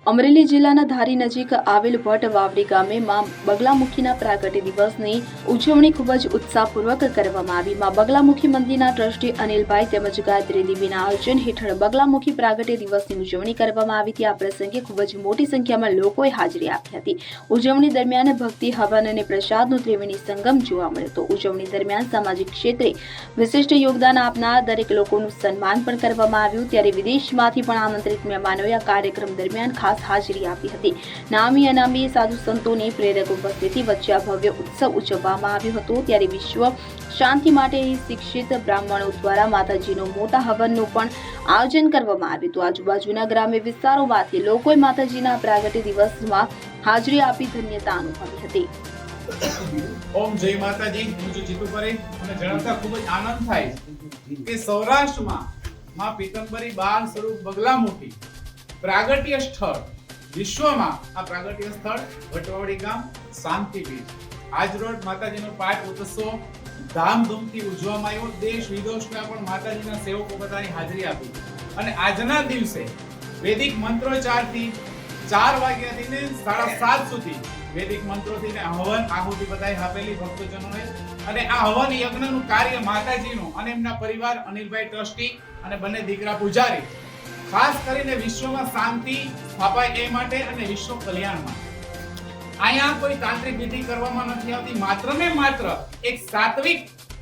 અમરેલી જિલ્લાના ધારી નજીક આવેલ ભટ્ટ વાવડી ગામે માં બગલામુખીના પ્રાગટ્ય દિવસની ઉજવણી ખૂબ જ ઉત્સાહપૂર્વક કરવામાં આવી। માં બગલામુખી મંદિરના ટ્રસ્ટી અનિલભાઈ તેમજ ગાયત્રી દેવીના આયોજન હેઠળ બગલામુખી પ્રાગટ્ય દિવસની ઉજવણી કરવામાં આવી હતી। આ પ્રસંગે ખૂબ જ મોટી સંખ્યામાં લોકોએ હાજરી આપી હતી। ઉજવણી દરમિયાન ભક્તિ, હવન અને પ્રસાદનો ત્રિવેણી સંગમ જોવા મળ્યો હતો। ઉજવણી દરમિયાન સામાજિક ક્ષેત્રે વિશિષ્ટ યોગદાન આપનાર દરેક લોકોનું સન્માન પણ કરવામાં આવ્યું। ત્યારે વિદેશમાંથી પણ આમંત્રિત મહેમાનોએ આ કાર્યક્રમ દરમિયાન ખાસ હાજરી આપી હતી। નામી અનામી સાધુ સંતોની પ્રેરક ઉપસ્થિતિ વચ્ચે આ ભવ્ય ઉત્સવ ઉજવવામાં આવ્યો હતો। ત્યારે વિશ્વ શાંતિ માટે શિક્ષિત બ્રાહ્મણો દ્વારા માતાજીનો મોટા હવનનું પણ આયોજન કરવામાં આવ્યું હતું। આજુબાજુના ગ્રામ્ય વિસ્તારોમાંથી લોકોએ માતાજીના પ્રાગટ્ય દિવસમાં હાજરી આપી ધન્યતા અનુભવી હતી। ઓમ જય માતાજી। હું છું જીતુ પરેખ અને જણાવતા ખૂબ જ આનંદ થાય કે સૌરાષ્ટ્રમાં માં પીતંબરી બાલ સ્વરૂપ બગલામુખી પ્રાગટ્ય સ્થળ વિશ્વમાં આ પ્રાગટ્ય સ્થળ ભટવાડી ગામ શાંતિપીઠ આજ રોજ માતાજીનો પાઠ ઉત્સવ ધામધૂમથી ઉજવવામાં આવ્યો। દેશ વિદેશના પણ માતાજીના સેવકો બધાની હાજરી આપી અને આજના દિવસે વૈદિક મંત્રોચ્ચારથી 4 વાગ્યાથી ને 7:30 સુધી વૈદિક મંત્રોથી ને હવન આહુતિ બધાએ આપેલી ભક્તજનોએ અને આ હવન યજ્ઞનું કાર્ય માતાજીનું અને એમના પરિવાર અનિલભાઈ ટ્રસ્ટી અને બંને દીકરા પૂજારી ખાસ કરીને વિશ્વમાં શાંતિ સ્થાપાય એ માટે અને વિશ્વ કલ્યાણ માટે અહીંયા કોઈ તાંત્રિક વિધિ કરવામાં નથી આવતી। માત્ર ને માત્ર એક સાત્વિક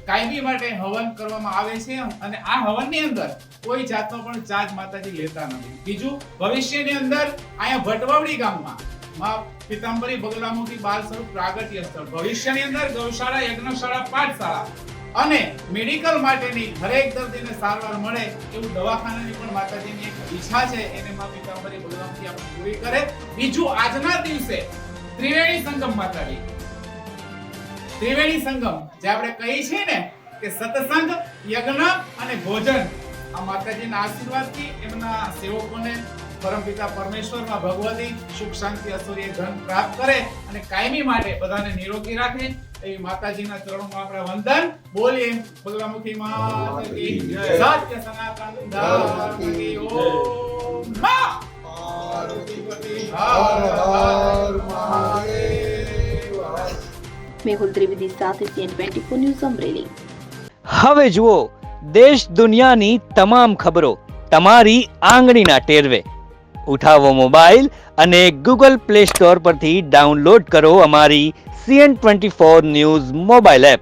કાયમી માટે હવન કરવામાં આવે છે અને આ હવનની અંદર કોઈ જાતનો પણ ચાર્જ માતાજી લેતા નથી। બીજું, ભવિષ્યની અંદર અહીંયા ભટવાવડી ગામમાં માં પીતાંબરી બગલામુખી બાલ સ્વરૂપ પ્રાગટ્ય સ્થળ ભવિષ્યની અંદર ગૌશાળા, યજ્ઞશાળા, પાઠશાળા અને મેડિકલ માટેની દરેક દર્દીને સારવાર મળે એવું દવાખાનાની પણ માતાજીની એક ઈચ્છા છે, એને માં પીતાંબરી બગલામુખી આપણે પૂરી કરે। બીજું, આજના દિવસે ત્રિવેણી સંગમ માતાજી ત્રિવેણી સંગમ જે આપણે કહી છે ને કે સત્સંગ, યજ્ઞ અને ભોજન આ માતાજીના આશીર્વાદથી એમના સેવકોને પરમપિતા પરમેશ્વરમાં ભગવતી સુખ શાંતિ ઐશ્વર્ય ધન પ્રાપ્ત કરે અને કાયમી માટે બધાને નિરોગી રાખે એવી માતાજીના ચરણોમાં આપણે વંદન બોલીએ। બગલામુખી માતા કી જય, સત્ય સનાતન ધર્મ કી ઓમ માં પાર્વતીપતિ હર હર મહાદેવ। મેહુલ ત્રિવેદી સાથે CN24 ન્યૂઝ અમરેલી। હવે જુઓ દેશ દુનિયાની તમામ ખબરો તમારી આંગળીના ટેરવે। ઉઠાવો મોબાઈલ અને Google Play Store પરથી ડાઉનલોડ કરો અમારી CN24 ન્યૂઝ મોબાઈલ એપ।